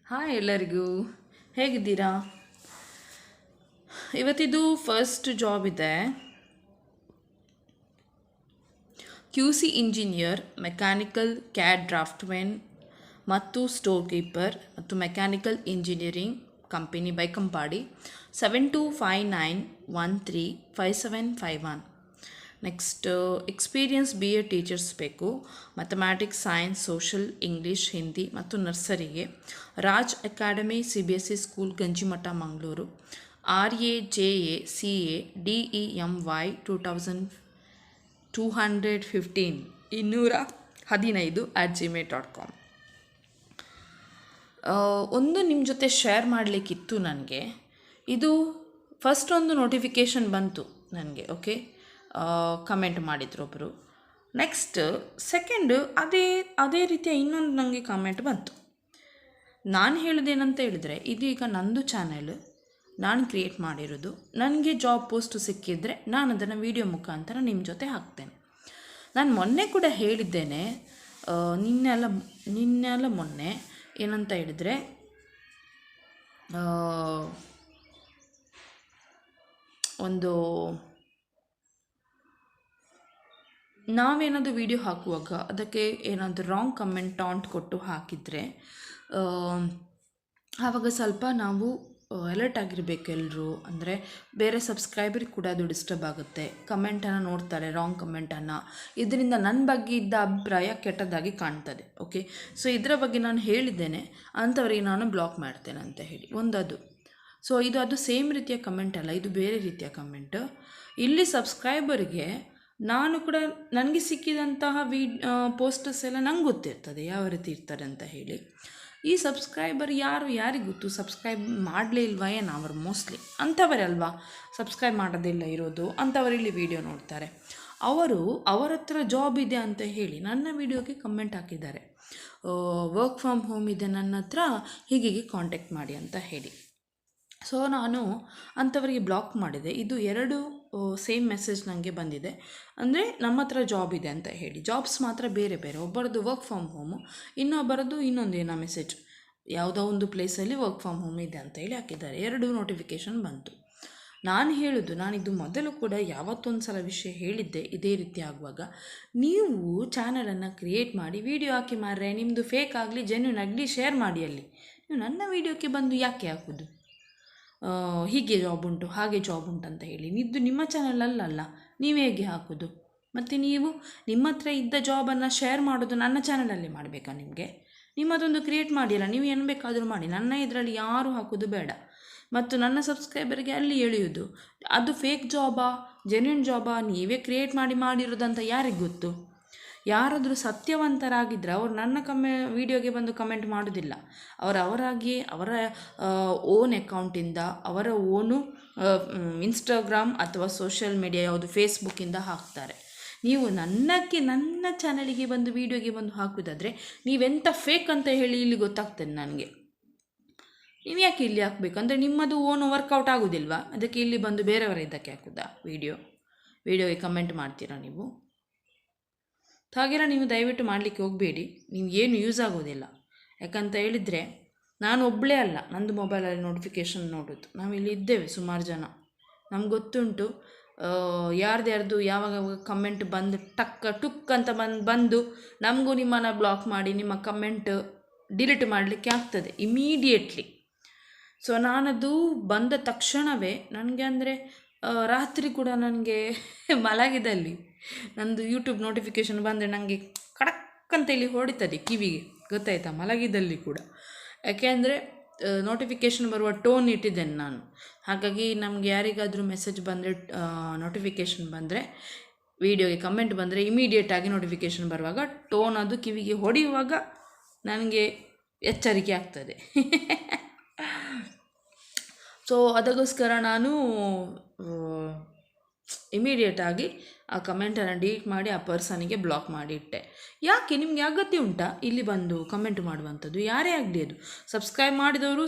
Hi ಎಲ್ಲರಿಗೂ, ಹೇಗಿದ್ದೀರಾ? ಇವತ್ತಿದು ಫಸ್ಟ್ ಜಾಬ್ ಇದೆ. Q C engineer, mechanical CAD draftsmen ಮತ್ತು ಸ್ಟೋರ್ ಕೀಪರ್ ಮತ್ತು mechanical engineering company Baikampady 7259135751. Next experience BA teachers ಬೇಕು. Mathematics, science, social, English, Hindi ಮತ್ತು ನರ್ಸರಿಗೆ Raj academy CBSE school Ganjimutt Mangaluru. RAJACA DEMY 215 ಒಂದು ನಿಮ್ಮ ಜೊತೆ ಶೇರ್ ಮಾಡಲಿಕ್ಕಿತ್ತು ನನಗೆ. ಇದು ಫಸ್ಟ್ ಒಂದು ನೋಟಿಫಿಕೇಷನ್ ಬಂತು ನನಗೆ, ಓಕೆ, ಕಮೆಂಟ್ ಮಾಡಿದ್ರು ಒಬ್ಬರು. ನೆಕ್ಸ್ಟ್ ಸೆಕೆಂಡು ಅದೇ ರೀತಿಯ ಇನ್ನೊಂದು ನನಗೆ ಕಮೆಂಟ್ ಬಂತು. ನಾನು ಹೇಳೋದೇನಂತ ಹೇಳಿದ್ರೆ, ಇದೀಗ ನಂದು ಚಾನೆಲ್, ನಾನು ಕ್ರಿಯೇಟ್ ಮಾಡಿರೋದು. ನನಗೆ ಜಾಬ್ ಪೋಸ್ಟು ಸಿಕ್ಕಿದ್ರೆ ನಾನು ಅದನ್ನು ವೀಡಿಯೋ ಮುಖಾಂತರ ನಿಮ್ಮ ಜೊತೆ ಹಾಕ್ತೇನೆ. ನಾನು ಮೊನ್ನೆ ಕೂಡ ಹೇಳಿದ್ದೇನೆ, ನಿನ್ನೆಲ್ಲ ಮೊನ್ನೆ ಏನಂತ ಹೇಳಿದರೆ, ಒಂದು ನಾವೇನಾದರೂ ವೀಡಿಯೋ ಹಾಕುವಾಗ ಅದಕ್ಕೆ ಏನಾದರೂ ರಾಂಗ್ ಕಮೆಂಟ್ ಟಾಂಟ್ ಕೊಟ್ಟು ಹಾಕಿದರೆ ಆವಾಗ ಸ್ವಲ್ಪ ನಾವು ಅಲರ್ಟ್ ಆಗಿರಬೇಕು ಎಲ್ಲರೂ. ಅಂದರೆ ಬೇರೆ ಸಬ್ಸ್ಕ್ರೈಬರಿಗೆ ಕೂಡ ಅದು ಡಿಸ್ಟರ್ಬ್ ಆಗುತ್ತೆ. ಕಮೆಂಟನ್ನು ನೋಡ್ತಾರೆ, ರಾಂಗ್ ಕಮೆಂಟನ್ನು. ಇದರಿಂದ ನನ್ನ ಬಗ್ಗೆ ಇದ್ದ ಅಭಿಪ್ರಾಯ ಕೆಟ್ಟದಾಗಿ ಕಾಣ್ತದೆ. ಓಕೆ, ಸೊ ಇದರ ಬಗ್ಗೆ ನಾನು ಹೇಳಿದ್ದೇನೆ, ಅಂಥವರಿಗೆ ನಾನು ಬ್ಲಾಕ್ ಮಾಡ್ತೇನೆ ಅಂತ ಹೇಳಿ ಒಂದದು. ಸೊ ಅದು ಸೇಮ್ ರೀತಿಯ ಕಮೆಂಟ್ ಅಲ್ಲ, ಇದು ಬೇರೆ ರೀತಿಯ ಕಮೆಂಟ್. ಇಲ್ಲಿ ಸಬ್ಸ್ಕ್ರೈಬರ್ಗೆ ನಾನು ಕೂಡ ನನಗೆ ಸಿಕ್ಕಿದಂತಹ ಪೋಸ್ಟರ್ಸ್ ಎಲ್ಲ ನಂಗೆ ಗೊತ್ತಿರ್ತದೆ ಯಾವ ರೀತಿ ಇರ್ತಾರೆ ಅಂತ ಹೇಳಿ. ಈ ಸಬ್ಸ್ಕ್ರೈಬರ್ ಯಾರಿಗೆ ಗೊತ್ತು, ಸಬ್ಸ್ಕ್ರೈಬ್ ಮಾಡಲೇ ಇಲ್ವಾ ಏನು ಅವರು? ಮೋಸ್ಟ್ಲಿ ಅಂಥವರೇ ಅಲ್ವಾ ಸಬ್ಸ್ಕ್ರೈಬ್ ಮಾಡೋದಿಲ್ಲ ಇರೋದು, ಅಂಥವರು ಇಲ್ಲಿ ವೀಡಿಯೋ ನೋಡ್ತಾರೆ. ಅವರ ಹತ್ರ ಜಾಬ್ ಇದೆ ಅಂತ ಹೇಳಿ ನನ್ನ ವೀಡಿಯೋಗೆ ಕಮೆಂಟ್ ಹಾಕಿದ್ದಾರೆ, ವರ್ಕ್ ಫ್ರಮ್ ಹೋಮ್ ಇದೆ ನನ್ನ ಹತ್ರ, ಹೀಗೆ ಕಾಂಟ್ಯಾಕ್ಟ್ ಮಾಡಿ ಅಂತ ಹೇಳಿ. ಸೊ ನಾನು ಅಂಥವರಿಗೆ ಬ್ಲಾಕ್ ಮಾಡಿದೆ. ಇದು ಎರಡು ಸೇಮ್ ಮೆಸೇಜ್ ನನಗೆ ಬಂದಿದೆ. ಅಂದರೆ ನಮ್ಮ ಹತ್ರ ಜಾಬ್ ಇದೆ ಅಂತ ಹೇಳಿ. ಜಾಬ್ಸ್ ಮಾತ್ರ ಬೇರೆ ಬೇರೆ, ಒಬ್ಬರದ್ದು ವರ್ಕ್ ಫ್ರಮ್ ಹೋಮು, ಇನ್ನೊಬ್ಬರದ್ದು ಇನ್ನೊಂದೇನೋ ಮೆಸೇಜ್, ಯಾವುದೋ ಒಂದು ಪ್ಲೇಸಲ್ಲಿ ವರ್ಕ್ ಫ್ರಮ್ ಹೋಮ್ ಇದೆ ಅಂತ ಹೇಳಿ ಹಾಕಿದ್ದಾರೆ. ಎರಡು ನೋಟಿಫಿಕೇಷನ್ ಬಂತು. ನಾನಿದು ಮೊದಲು ಕೂಡ ಯಾವತ್ತೊಂದು ಸಲ ವಿಷಯ ಹೇಳಿದ್ದೆ, ಇದೇ ರೀತಿ ಆಗುವಾಗ ನೀವು ಚಾನಲನ್ನು ಕ್ರಿಯೇಟ್ ಮಾಡಿ ವಿಡಿಯೋ ಹಾಕಿ ಮಾರ್ರೆ, ನಿಮ್ಮದು ಫೇಕ್ ಆಗಲಿ ಜೆನ್ಯೂನ್ ಆಗಲಿ ಶೇರ್ ಮಾಡಿ. ಅಲ್ಲಿ ನೀವು ನನ್ನ ವೀಡಿಯೋಕ್ಕೆ ಬಂದು ಯಾಕೆ ಹಾಕೋದು, ಹೀಗೆ ಜಾಬ್ ಉಂಟು ಹಾಗೆ ಜಾಬ್ ಉಂಟು ಅಂತ ಹೇಳಿ? ನಿಮ್ಮ ಚಾನಲ್ ಅಲ್ಲಲ್ಲ, ನೀವು ಹೇಗೆ ಹಾಕೋದು? ಮತ್ತು ನೀವು ನಿಮ್ಮ ಹತ್ರ ಇದ್ದ ಜಾಬನ್ನು ಶೇರ್ ಮಾಡೋದು ನನ್ನ ಚಾನಲಲ್ಲಿ ಮಾಡಬೇಕಾ? ನಿಮ್ಮದೊಂದು ಕ್ರಿಯೇಟ್ ಮಾಡಿಲ್ಲ, ನೀವು ಏನು ಬೇಕಾದರೂ ಮಾಡಿ, ನನ್ನ ಇದರಲ್ಲಿ ಯಾರೂ ಹಾಕೋದು ಬೇಡ. ಮತ್ತು ನನ್ನ ಸಬ್ಸ್ಕ್ರೈಬರ್ಗೆ ಅಲ್ಲಿ ಎಳೆಯೋದು, ಅದು ಫೇಕ್ ಜಾಬಾ ಜೆನ್ಯೂನ್ ಜಾಬಾ ನೀವೇ ಕ್ರಿಯೇಟ್ ಮಾಡಿರೋದಂತ ಯಾರಿಗೆ ಗೊತ್ತು? ಯಾರಾದರೂ ಸತ್ಯವಂತರಾಗಿದ್ದರೆ ಅವರು ನನ್ನ ವೀಡಿಯೋಗೆ ಬಂದು ಕಮೆಂಟ್ ಮಾಡೋದಿಲ್ಲ. ಅವರಾಗಿ ಅವರ ಓನ್ ಅಕೌಂಟಿಂದ, ಅವರ ಓನು ಇನ್ಸ್ಟಾಗ್ರಾಮ್ ಅಥವಾ ಸೋಷಿಯಲ್ ಮೀಡಿಯಾ ಯಾವುದು ಫೇಸ್ಬುಕ್ಕಿಂದ ಹಾಕ್ತಾರೆ. ನೀವು ನನ್ನ ಚಾನಲಿಗೆ ಬಂದು ವೀಡಿಯೋಗೆ ಬಂದು ಹಾಕೋದಾದರೆ ನೀವೆಂಥ ಫೇಕ್ ಅಂತ ಹೇಳಿ ಇಲ್ಲಿ ಗೊತ್ತಾಗ್ತದೆ ನನಗೆ. ನೀವು ಯಾಕೆ ಇಲ್ಲಿ ಹಾಕಬೇಕು? ಅಂದರೆ ನಿಮ್ಮದು ಓನ್ ವರ್ಕೌಟ್ ಆಗೋದಿಲ್ವಾ? ಅದಕ್ಕೆ ಇಲ್ಲಿ ಬಂದು ಬೇರೆಯವರ ಇದಕ್ಕೆ ಹಾಕೋದಾ ವೀಡಿಯೋಗೆ ಕಮೆಂಟ್ ಮಾಡ್ತೀರಾ ನೀವು? ಹಾಗೆಲ್ಲ ನೀವು ದಯವಿಟ್ಟು ಮಾಡಲಿಕ್ಕೆ ಹೋಗಬೇಡಿ, ನೀವು ಏನು ಯೂಸ್ ಆಗೋದಿಲ್ಲ. ಯಾಕಂತ ಹೇಳಿದರೆ ನಾನು ಒಬ್ಬಳೇ ಅಲ್ಲ ನಂದು ಮೊಬೈಲಲ್ಲಿ ನೋಟಿಫಿಕೇಷನ್ ನೋಡೋದು. ನಾವಿಲ್ಲಿ ಇದ್ದೇವೆ ಸುಮಾರು ಜನ, ನಮ್ಗೆ ಗೊತ್ತುಂಟು ಯಾರ್ದು ಯಾವಾಗ ಕಮೆಂಟ್ ಬಂದು ಟುಕ್ ಅಂತ ಬಂದು ನಮಗೂ ನಿಮ್ಮನ್ನು ಬ್ಲಾಕ್ ಮಾಡಿ ನಿಮ್ಮ ಕಮೆಂಟ್ ಡಿಲೀಟ್ ಮಾಡಲಿಕ್ಕೆ ಆಗ್ತದೆ ಇಮಿಡಿಯೇಟ್ಲಿ. ಸೊ ನಾನದು ಬಂದ ತಕ್ಷಣವೇ ನನಗೆ, ಅಂದರೆ ರಾತ್ರಿ ಕೂಡ ನನಗೆ ಮಲಗಿದಲ್ಲಿ ನಂದು ಯೂಟ್ಯೂಬ್ ನೋಟಿಫಿಕೇಷನ್ ಬಂದರೆ ನನಗೆ ಕಡಕ್ ಅಂತೇಳಿ ಹೊಡಿತದೆ ಕಿವಿಗೆ, ಗೊತ್ತಾಯ್ತಾ? ಮಲಗಿದಲ್ಲಿ ಕೂಡ. ಯಾಕೆ ಅಂದರೆ ನೋಟಿಫಿಕೇಷನ್ ಬರುವ ಟೋನ್ ಇಟ್ಟಿದ್ದೇನೆ ನಾನು. ಹಾಗಾಗಿ ನಮಗೆ ಯಾರಿಗಾದರೂ ಮೆಸೇಜ್ ಬಂದರೆ, ನೋಟಿಫಿಕೇಷನ್ ಬಂದರೆ, ವೀಡಿಯೋಗೆ ಕಮೆಂಟ್ ಬಂದರೆ ಇಮಿಡಿಯೇಟಾಗಿ ನೋಟಿಫಿಕೇಷನ್ ಬರುವಾಗ ಟೋನ್ ಅದು ಕಿವಿಗೆ ಹೊಡೆಯುವಾಗ ನನಗೆ ಎಚ್ಚರಿಕೆ ಆಗ್ತದೆ. ಸೊ ಅದಕ್ಕೋಸ್ಕರ ನಾನು ಇಮಿಡಿಯೇಟಾಗಿ ಆ ಕಮೆಂಟನ್ನು ಡಿಲೀಟ್ ಮಾಡಿ ಆ ಪರ್ಸನಿಗೆ ಬ್ಲಾಕ್ ಮಾಡಿಟ್ಟೆ. ಯಾಕೆ? ನಿಮಗೆ ಅಗತ್ಯ ಉಂಟಾ ಇಲ್ಲಿ ಬಂದು ಕಮೆಂಟ್ ಮಾಡುವಂಥದ್ದು? ಯಾರೇ ಆಗಲಿ, ಅದು ಸಬ್ಸ್ಕ್ರೈಬ್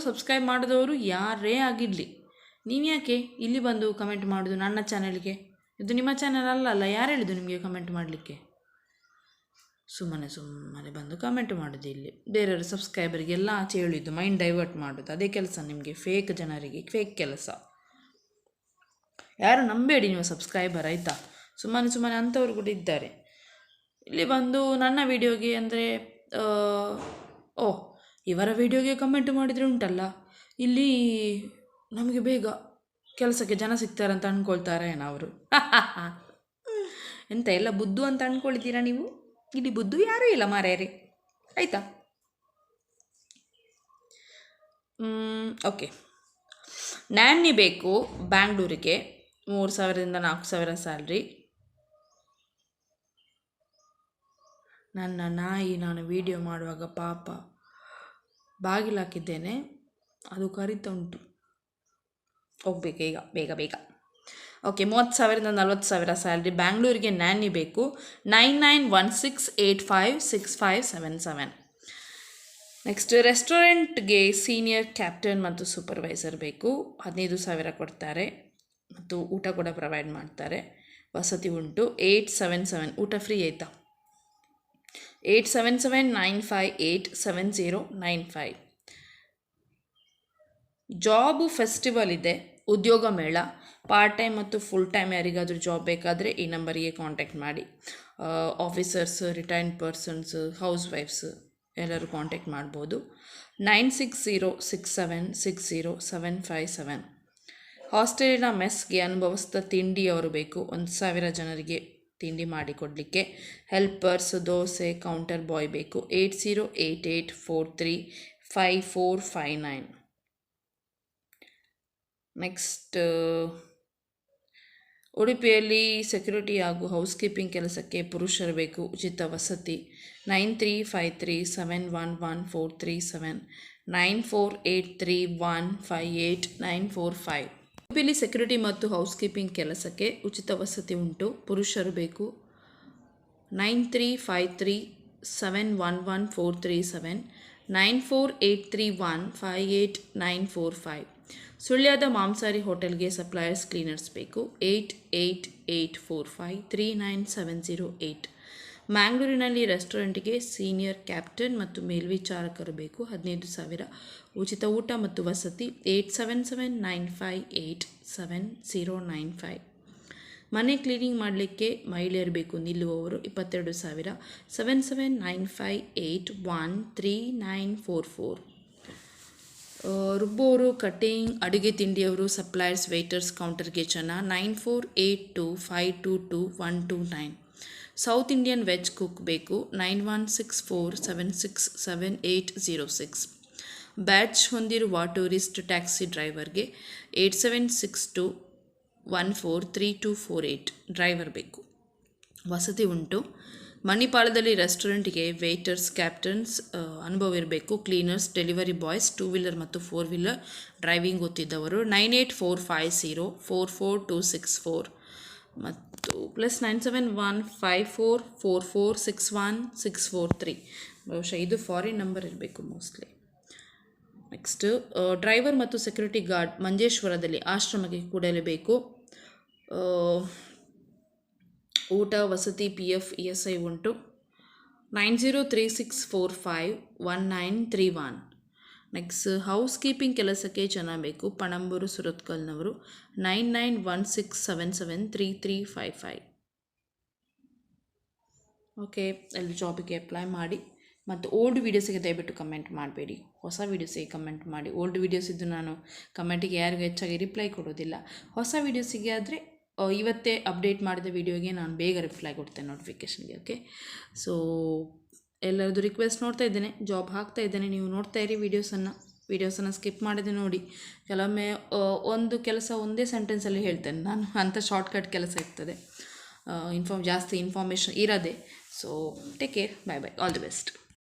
ಮಾಡಿದವರು ಯಾರೇ ಆಗಿರಲಿ, ನೀವು ಯಾಕೆ ಇಲ್ಲಿ ಬಂದು ಕಮೆಂಟ್ ಮಾಡೋದು ನನ್ನ ಚಾನಲ್ಗೆ? ಇದು ನಿಮ್ಮ ಚಾನಲ್ ಅಲ್ಲ, ಯಾರು ಹೇಳಿದ್ದು ನಿಮಗೆ ಕಮೆಂಟ್ ಮಾಡಲಿಕ್ಕೆ? ಸುಮ್ಮನೆ ಬಂದು ಕಮೆಂಟ್ ಮಾಡೋದು ಇಲ್ಲಿ ಬೇರೆಯವ್ರ ಸಬ್ಸ್ಕ್ರೈಬರಿಗೆಲ್ಲ ಆಚೆ ಹೇಳಿದ್ದು ಮೈಂಡ್ ಡೈವರ್ಟ್ ಮಾಡೋದು ಅದೇ ಕೆಲಸ ನಿಮಗೆ ಫೇಕ್ ಜನರಿಗೆ ಫೇಕ್ ಕೆಲಸ. ಯಾರು ನಂಬೇಡಿ ನೀವು ಸಬ್ಸ್ಕ್ರೈಬರ್ ಆಯಿತಾ. ಸುಮ್ಮನೆ ಅಂಥವ್ರು ಕೂಡ ಇದ್ದಾರೆ. ಇಲ್ಲಿ ಬಂದು ನನ್ನ ವಿಡಿಯೋಗೆ ಅಂದರೆ ಇವರ ವಿಡಿಯೋಗೆ ಕಮೆಂಟ್ ಮಾಡಿದರೆ ಉಂಟಲ್ಲ ಇಲ್ಲಿ ನಮಗೆ ಬೇಗ ಕೆಲಸಕ್ಕೆ ಜನ ಸಿಗ್ತಾರೆ ಅಂತ ಅಂದ್ಕೊಳ್ತಾರೆ ಅವರು. ಎಂತ ಎಲ್ಲ ಬುದ್ದು ಅಂತ ಅಂದ್ಕೊಳ್ತೀರಾ ನೀವು? ಇಲ್ಲಿ ಬುದ್ದು ಯಾರೂ ಇಲ್ಲ ಮಾರ್ಯಾರಿ ಆಯಿತಾ. ಓಕೆ, ನ್ಯಾನಿ ಬೇಕು ಬ್ಯಾಂಗ್ಳೂರಿಗೆ 3,000ರಿಂದ 4,000 ಸ್ಯಾಲ್ರಿ. ನನ್ನ ನಾಯಿ ನಾನು ವಿಡಿಯೋ ಮಾಡುವಾಗ ಪಾಪ ಬಾಗಿಲಾಕಿದ್ದೇನೆ, ಅದು ಕರಿತಾ ಉಂಟು, ಹೋಗ್ಬೇಕು ಈಗ ಬೇಗ. ಓಕೆ, 30,000ರಿಂದ 40,000 ಸ್ಯಾಲ್ರಿ ಬ್ಯಾಂಗ್ಳೂರಿಗೆ ನ್ಯಾನಿ ಬೇಕು. 9916856577. ನೆಕ್ಸ್ಟ್ ರೆಸ್ಟೋರೆಂಟ್ಗೆ ಸೀನಿಯರ್ ಕ್ಯಾಪ್ಟನ್ ಮತ್ತು ಸೂಪರ್ವೈಸರ್ ಬೇಕು. 15,000 ಕೊಡ್ತಾರೆ ಮತ್ತು ಊಟ ಕೂಡ ಪ್ರೊವೈಡ್ ಮಾಡ್ತಾರೆ. ವಸತಿ ಉಂಟು. 877 ಊಟ ಫ್ರೀ ಆಯಿತಾ. 8779587095. ಜಾಬು ಫೆಸ್ಟಿವಲ್ ಇದೆ, ಉದ್ಯೋಗ ಮೇಳ, ಪಾರ್ಟ್ ಟೈಮ್ ಮತ್ತು ಫುಲ್ ಟೈಮ್ ಯಾರಿಗಾದರೂ ಜಾಬ್ ಬೇಕಾದರೆ ಈ ನಂಬರಿಗೆ ಕಾಂಟ್ಯಾಕ್ಟ್ ಮಾಡಿ. Officers, retired persons, house wives ಎಲ್ಲರೂ ಕಾಂಟ್ಯಾಕ್ಟ್ ಮಾಡ್ಬೋದು. 9606760757. ಹಾಸ್ಟೆಲಿನ ಮೆಸ್ಗೆ ಅನುಭವಿಸಿದ ತಿಂಡಿಯವರು ಬೇಕು. 1,000 ಜನರಿಗೆ ತಿಂಡಿ ಮಾಡಿಕೊಡಲಿಕ್ಕೆ. ಹೆಲ್ಪರ್ಸ್, ದೋಸೆ, ಕೌಂಟರ್ ಬಾಯ್ ಬೇಕು. 8088435459. ನೆಕ್ಸ್ಟ್ ಉಡುಪಿಯಲ್ಲಿ ಸೆಕ್ಯೂರಿಟಿ ಹಾಗೂ ಹೌಸ್ಕೀಪಿಂಗ್ ಕೆಲಸಕ್ಕೆ ಪುರುಷರು ಬೇಕು. ಉಚಿತ ವಸತಿ. 9353711437 9483158945. ಉಡುಪಿಯಲ್ಲಿ ಸೆಕ್ಯೂರಿಟಿ ಮತ್ತು ಹೌಸ್ಕೀಪಿಂಗ್ ಕೆಲಸಕ್ಕೆ ಉಚಿತ ವಸತಿ ಉಂಟು. ಪುರುಷರು ಬೇಕು. 9353711437 9483158945. ಸುಳ್ಯದ ಮಾಂಸಾರಿ ಹೋಟೆಲ್ಗೆ ಸಪ್ಲೈಯರ್ಸ್ ಕ್ಲೀನರ್ಸ್ ಬೇಕು. 8884539708. ಮ್ಯಾಂಗ್ಳೂರಿನಲ್ಲಿ ರೆಸ್ಟೋರೆಂಟ್ಗೆ ಸೀನಿಯರ್ ಕ್ಯಾಪ್ಟನ್ ಮತ್ತು ಮೇಲ್ವಿಚಾರಕರು ಬೇಕು. 15,000 ಉಚಿತ ಊಟ ಮತ್ತು ವಸತಿ. 8779587095. ಮನೆ ಕ್ಲೀನಿಂಗ್ ಮಾಡಲಿಕ್ಕೆ ಮಹಿಳೆಯರು ಬೇಕು, ನಿಲ್ಲುವವರು. 22,000. 7795813944. ರುಬ್ಬೋರು, ಕಟಿಂಗ್, ಅಡುಗೆ ತಿಂಡಿಯವರು, ಸಪ್ಲೈಯರ್ಸ್, ವೇಟರ್ಸ್, ಕೌಂಟರ್ಗೆ ಜನ. 9482522129. ಸೌತ್ ಇಂಡಿಯನ್ ವೆಜ್ ಕುಕ್ ಬೇಕು. 9164767806. ಬ್ಯಾಚ್ ಹೊಂದಿರುವ ಟೂರಿಸ್ಟ್ ಟ್ಯಾಕ್ಸಿ ಡ್ರೈವರ್ಗೆ. 8762143248. ಡ್ರೈವರ್ ಬೇಕು. ವಸತಿ ಉಂಟು. ಮಣಿಪಾಲದಲ್ಲಿ ರೆಸ್ಟೋರೆಂಟ್ಗೆ ವೇಟರ್ಸ್, ಕ್ಯಾಪ್ಟನ್ಸ್ ಅನುಭವ ಇರಬೇಕು. ಕ್ಲೀನರ್ಸ್, ಡೆಲಿವರಿ ಬಾಯ್ಸ್, 2 ವೀಲರ್ ಮತ್ತು 4 ವೀಲರ್ ಡ್ರೈವಿಂಗ್ ಗೊತ್ತಿದ್ದವರು. 9845044264 ಮತ್ತು +971544461643. ಬಹುಶಃ ಇದು ಫಾರಿನ್ ನಂಬರ್ ಇರಬೇಕು ಮೋಸ್ಟ್ಲಿ. ನೆಕ್ಸ್ಟ್ ಡ್ರೈವರ್ ಮತ್ತು ಸೆಕ್ಯೂರಿಟಿ ಗಾರ್ಡ್ ಮಂಜೇಶ್ವರದಲ್ಲಿ ಆಶ್ರಮಕ್ಕೆ ಕೂಡಲೇಬೇಕು. ಊಟ, ವಸತಿ, PF, ESI ಉಂಟು. 9036451931. ನೆಕ್ಸ್ಟ್ ಹೌಸ್ ಕೀಪಿಂಗ್ ಕೆಲಸಕ್ಕೆ ಜನ ಬೇಕು. ಪಣಂಬೂರು, ಸುರತ್ಕಲ್ನವರು. 9916773355. ಓಕೆ, ಎಲ್ಲ ಜಾಬಿಗೆ ಅಪ್ಲೈ ಮಾಡಿ. ಮತ್ತು ಓಲ್ಡ್ ವೀಡಿಯೋಸಿಗೆ ದಯವಿಟ್ಟು ಕಮೆಂಟ್ ಮಾಡಬೇಡಿ, ಹೊಸ ವೀಡಿಯೋಸಿಗೆ ಕಮೆಂಟ್ ಮಾಡಿ. ಓಲ್ಡ್ ವೀಡಿಯೋಸಿದ್ದು ನಾನು ಕಮೆಂಟಿಗೆ ಯಾರಿಗೂ ಹೆಚ್ಚಾಗಿ ರಿಪ್ಲೈ ಕೊಡೋದಿಲ್ಲ. ಹೊಸ ವೀಡಿಯೋಸಿಗೆ ಆದರೆ ಇವತ್ತೇ ಅಪ್ಡೇಟ್ ಮಾಡಿದ ವೀಡಿಯೋಗೆ ನಾನು ಬೇಗ ರಿಪ್ಲೈ ಕೊಡ್ತೇನೆ ನೋಟಿಫಿಕೇಷನ್ಗೆ. ಓಕೆ, ಸೊ ಎಲ್ಲರದ್ದು ರಿಕ್ವೆಸ್ಟ್ ನೋಡ್ತಾ ಇದ್ದೇನೆ, ಜಾಬ್ ಹಾಕ್ತಾ ಇದ್ದೇನೆ, ನೀವು ನೋಡ್ತಾ ಇರಿ ವೀಡಿಯೋಸನ್ನು ಸ್ಕಿಪ್ ಮಾಡದೆ ನೋಡಿ. ಕೆಲವೊಮ್ಮೆ ಒಂದು ಕೆಲಸ ಒಂದೇ ಸೆಂಟೆನ್ಸಲ್ಲಿ ಹೇಳ್ತೇನೆ ನಾನು, ಅಂಥ ಶಾರ್ಟ್ಕಟ್ ಕೆಲಸ ಇರ್ತದೆ, ಜಾಸ್ತಿ ಇನ್ಫಾರ್ಮೇಷನ್ ಇರೋದೆ. So take care, by all the best.